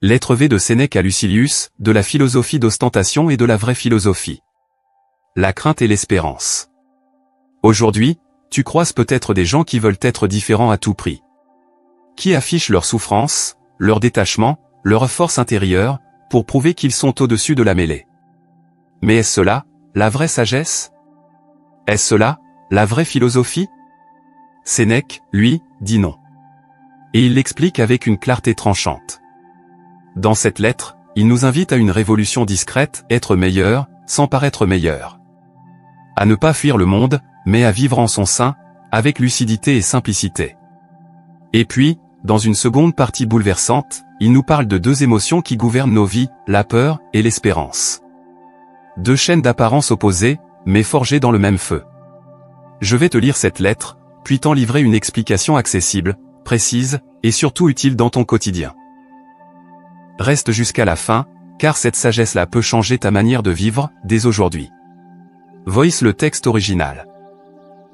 Lettre V de Sénèque à Lucilius, de la philosophie d'ostentation et de la vraie philosophie. La crainte et l'espérance. Aujourd'hui, tu croises peut-être des gens qui veulent être différents à tout prix. Qui affichent leur souffrance, leur détachement, leur force intérieure, pour prouver qu'ils sont au-dessus de la mêlée. Mais est-ce cela, la vraie sagesse? Est-ce cela, la vraie philosophie? Sénèque, lui, dit non. Et il l'explique avec une clarté tranchante. Dans cette lettre, il nous invite à une révolution discrète, être meilleur, sans paraître meilleur. À ne pas fuir le monde, mais à vivre en son sein, avec lucidité et simplicité. Et puis, dans une seconde partie bouleversante, il nous parle de deux émotions qui gouvernent nos vies, la peur et l'espérance. Deux chaînes d'apparence opposées, mais forgées dans le même feu. Je vais te lire cette lettre, puis t'en livrer une explication accessible, précise, et surtout utile dans ton quotidien. Reste jusqu'à la fin, car cette sagesse-là peut changer ta manière de vivre, dès aujourd'hui. Voice le texte original.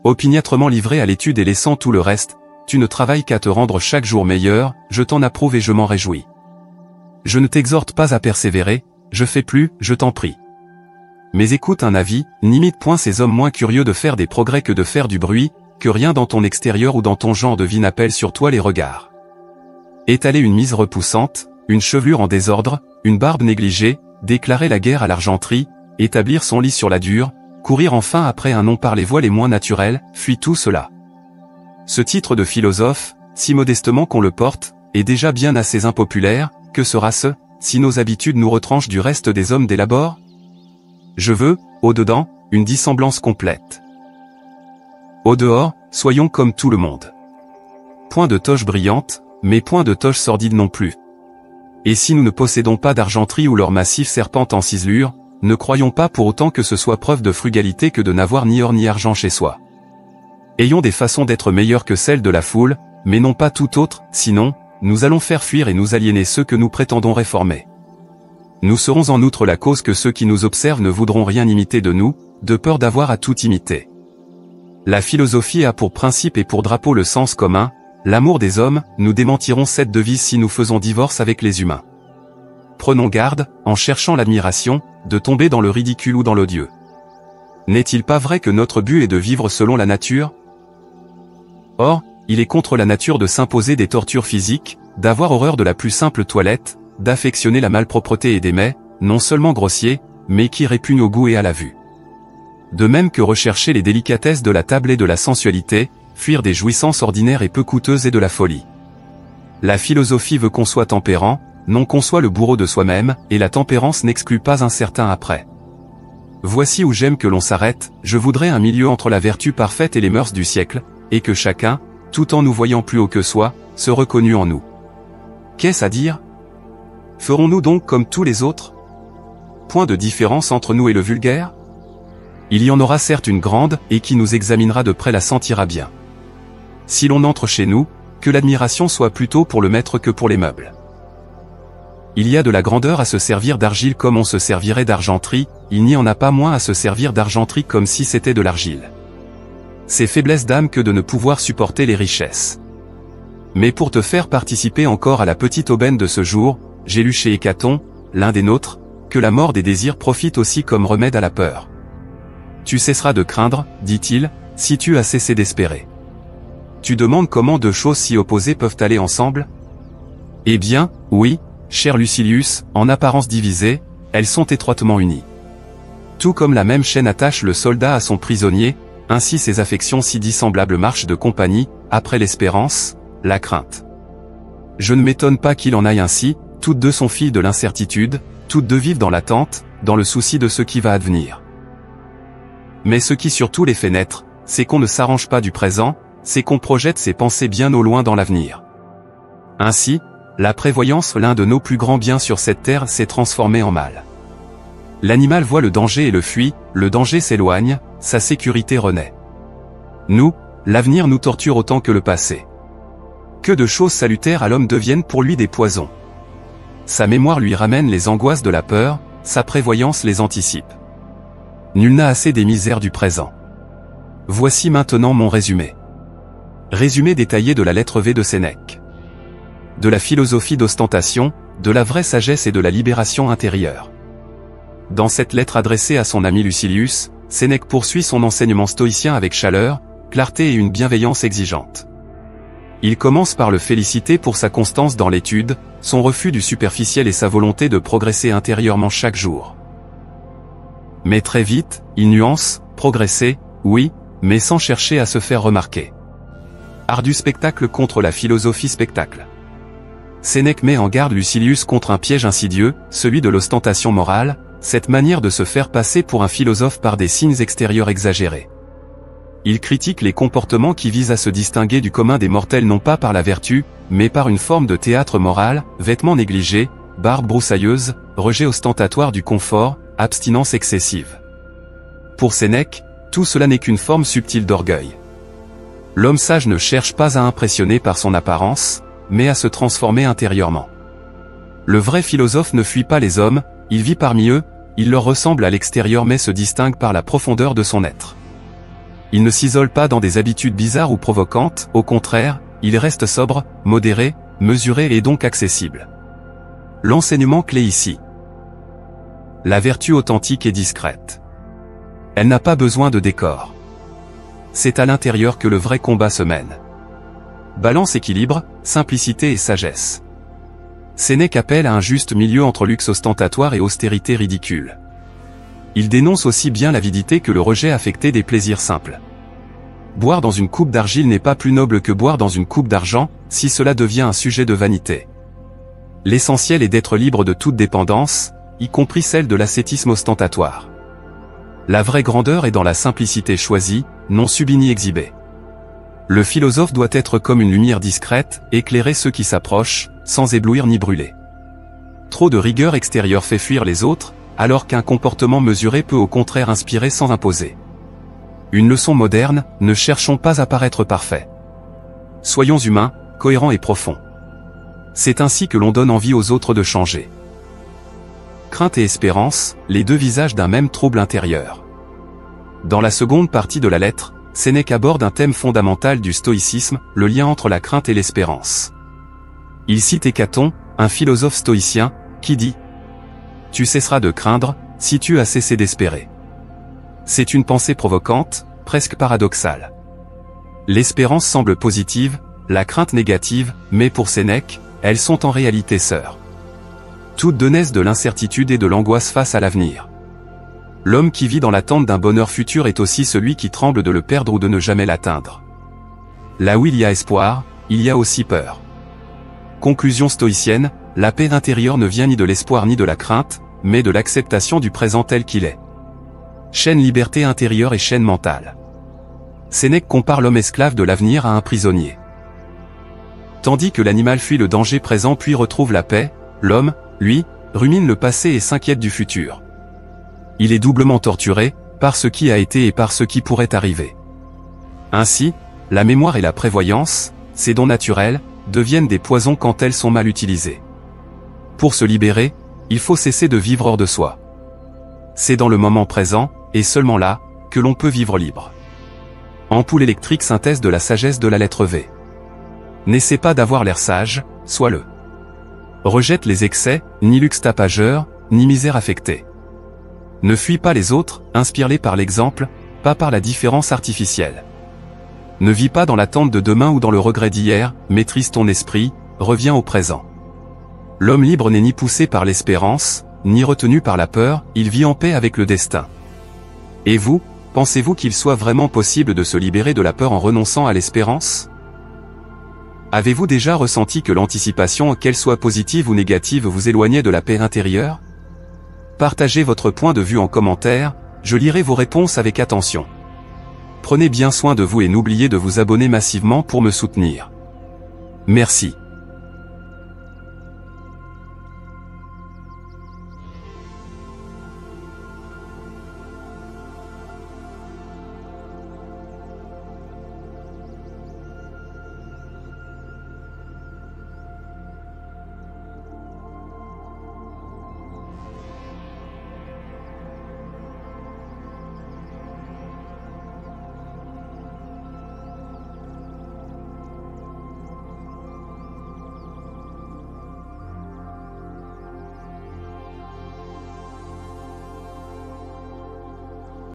Opiniâtrement livré à l'étude et laissant tout le reste, tu ne travailles qu'à te rendre chaque jour meilleur, je t'en approuve et je m'en réjouis. Je ne t'exhorte pas à persévérer, je fais plus, je t'en prie. Mais écoute un avis, n'imite point ces hommes moins curieux de faire des progrès que de faire du bruit, que rien dans ton extérieur ou dans ton genre de vie n'appelle sur toi les regards. Étaler une mise repoussante, une chevelure en désordre, une barbe négligée, déclarer la guerre à l'argenterie, établir son lit sur la dure, courir enfin après un nom par les voies les moins naturelles, fuis tout cela. Ce titre de philosophe, si modestement qu'on le porte, est déjà bien assez impopulaire, que sera-ce, si nos habitudes nous retranchent du reste des hommes d'élaborent? Je veux, au-dedans, une dissemblance complète. Au-dehors, soyons comme tout le monde. Point de toche brillante, mais point de toche sordide non plus. Et si nous ne possédons pas d'argenterie ou leur massif serpente en ciselure, ne croyons pas pour autant que ce soit preuve de frugalité que de n'avoir ni or ni argent chez soi. Ayons des façons d'être meilleures que celles de la foule, mais non pas tout autre, sinon, nous allons faire fuir et nous aliéner ceux que nous prétendons réformer. Nous serons en outre la cause que ceux qui nous observent ne voudront rien imiter de nous, de peur d'avoir à tout imiter. La philosophie a pour principe et pour drapeau le sens commun, l'amour des hommes, nous démentirons cette devise si nous faisons divorce avec les humains. Prenons garde, en cherchant l'admiration, de tomber dans le ridicule ou dans l'odieux. N'est-il pas vrai que notre but est de vivre selon la nature? Or, il est contre la nature de s'imposer des tortures physiques, d'avoir horreur de la plus simple toilette, d'affectionner la malpropreté et des mets, non seulement grossiers, mais qui répugnent au goût et à la vue. De même que rechercher les délicatesses de la table et de la sensualité, fuir des jouissances ordinaires et peu coûteuses et de la folie. La philosophie veut qu'on soit tempérant, non qu'on soit le bourreau de soi-même, et la tempérance n'exclut pas un certain après. Voici où j'aime que l'on s'arrête, je voudrais un milieu entre la vertu parfaite et les mœurs du siècle, et que chacun, tout en nous voyant plus haut que soi, se reconnût en nous. Qu'est-ce à dire? Ferons-nous donc comme tous les autres? Point de différence entre nous et le vulgaire? Il y en aura certes une grande, et qui nous examinera de près la sentira bien. Si l'on entre chez nous, que l'admiration soit plutôt pour le maître que pour les meubles. Il y a de la grandeur à se servir d'argile comme on se servirait d'argenterie, il n'y en a pas moins à se servir d'argenterie comme si c'était de l'argile. C'est faiblesse d'âme que de ne pouvoir supporter les richesses. Mais pour te faire participer encore à la petite aubaine de ce jour, j'ai lu chez Hécaton, l'un des nôtres, que la mort des désirs profite aussi comme remède à la peur. Tu cesseras de craindre, dit-il, si tu as cessé d'espérer. Tu demandes comment deux choses si opposées peuvent aller ensemble? Eh bien, oui, cher Lucilius, en apparence divisées, elles sont étroitement unies. Tout comme la même chaîne attache le soldat à son prisonnier, ainsi ces affections si dissemblables marchent de compagnie, après l'espérance, la crainte. Je ne m'étonne pas qu'il en aille ainsi, toutes deux sont filles de l'incertitude, toutes deux vivent dans l'attente, dans le souci de ce qui va advenir. Mais ce qui surtout les fait naître, c'est qu'on ne s'arrange pas du présent, c'est qu'on projette ses pensées bien au loin dans l'avenir. Ainsi, la prévoyance, l'un de nos plus grands biens sur cette terre, s'est transformée en mal. L'animal voit le danger et le fuit, le danger s'éloigne, sa sécurité renaît. Nous, l'avenir nous torture autant que le passé. Que de choses salutaires à l'homme deviennent pour lui des poisons. Sa mémoire lui ramène les angoisses de la peur, sa prévoyance les anticipe. Nul n'a assez des misères du présent. Voici maintenant mon résumé. Résumé détaillé de la lettre V de Sénèque. De la philosophie d'ostentation, de la vraie sagesse et de la libération intérieure. Dans cette lettre adressée à son ami Lucilius, Sénèque poursuit son enseignement stoïcien avec chaleur, clarté et une bienveillance exigeante. Il commence par le féliciter pour sa constance dans l'étude, son refus du superficiel et sa volonté de progresser intérieurement chaque jour. Mais très vite, il nuance, progresser, oui, mais sans chercher à se faire remarquer. Art du spectacle contre la philosophie spectacle. Sénèque met en garde Lucilius contre un piège insidieux, celui de l'ostentation morale, cette manière de se faire passer pour un philosophe par des signes extérieurs exagérés. Il critique les comportements qui visent à se distinguer du commun des mortels non pas par la vertu, mais par une forme de théâtre moral, vêtements négligés, barbe broussailleuse, rejet ostentatoire du confort, abstinence excessive. Pour Sénèque, tout cela n'est qu'une forme subtile d'orgueil. L'homme sage ne cherche pas à impressionner par son apparence, mais à se transformer intérieurement. Le vrai philosophe ne fuit pas les hommes, il vit parmi eux, il leur ressemble à l'extérieur mais se distingue par la profondeur de son être. Il ne s'isole pas dans des habitudes bizarres ou provocantes, au contraire, il reste sobre, modéré, mesuré et donc accessible. L'enseignement clé ici. La vertu authentique et discrète. Elle n'a pas besoin de décor. C'est à l'intérieur que le vrai combat se mène. Balance, équilibre, simplicité et sagesse. Sénèque appelle à un juste milieu entre luxe ostentatoire et austérité ridicule. Il dénonce aussi bien l'avidité que le rejet affecté des plaisirs simples. Boire dans une coupe d'argile n'est pas plus noble que boire dans une coupe d'argent, si cela devient un sujet de vanité. L'essentiel est d'être libre de toute dépendance, y compris celle de l'ascétisme ostentatoire. La vraie grandeur est dans la simplicité choisie, non subie ni exhibée. Le philosophe doit être comme une lumière discrète, éclairer ceux qui s'approchent, sans éblouir ni brûler. Trop de rigueur extérieure fait fuir les autres, alors qu'un comportement mesuré peut au contraire inspirer sans imposer. Une leçon moderne, ne cherchons pas à paraître parfaits. Soyons humains, cohérents et profonds. C'est ainsi que l'on donne envie aux autres de changer. Crainte et espérance, les deux visages d'un même trouble intérieur. Dans la seconde partie de la lettre, Sénèque aborde un thème fondamental du stoïcisme, le lien entre la crainte et l'espérance. Il cite Hécaton, un philosophe stoïcien, qui dit « Tu cesseras de craindre, si tu as cessé d'espérer ». C'est une pensée provocante, presque paradoxale. L'espérance semble positive, la crainte négative, mais pour Sénèque, elles sont en réalité sœurs. Toutes deux naissent de l'incertitude et de l'angoisse face à l'avenir. L'homme qui vit dans l'attente d'un bonheur futur est aussi celui qui tremble de le perdre ou de ne jamais l'atteindre. Là où il y a espoir, il y a aussi peur. Conclusion stoïcienne, la paix intérieure ne vient ni de l'espoir ni de la crainte, mais de l'acceptation du présent tel qu'il est. Chaîne liberté intérieure et chaîne mentale. Sénèque compare l'homme esclave de l'avenir à un prisonnier. Tandis que l'animal fuit le danger présent puis retrouve la paix, l'homme, lui, rumine le passé et s'inquiète du futur. Il est doublement torturé, par ce qui a été et par ce qui pourrait arriver. Ainsi, la mémoire et la prévoyance, ces dons naturels, deviennent des poisons quand elles sont mal utilisées. Pour se libérer, il faut cesser de vivre hors de soi. C'est dans le moment présent, et seulement là, que l'on peut vivre libre. Ampoule électrique, synthèse de la sagesse de la lettre V. N'essaie pas d'avoir l'air sage, sois-le. Rejette les excès, ni luxe tapageur, ni misère affectée. Ne fuis pas les autres, inspire-les par l'exemple, pas par la différence artificielle. Ne vis pas dans l'attente de demain ou dans le regret d'hier, maîtrise ton esprit, reviens au présent. L'homme libre n'est ni poussé par l'espérance, ni retenu par la peur, il vit en paix avec le destin. Et vous, pensez-vous qu'il soit vraiment possible de se libérer de la peur en renonçant à l'espérance ? Avez-vous déjà ressenti que l'anticipation, qu'elle soit positive ou négative, vous éloignait de la paix intérieure ? Partagez votre point de vue en commentaire, je lirai vos réponses avec attention. Prenez bien soin de vous et n'oubliez de vous abonner massivement pour me soutenir. Merci.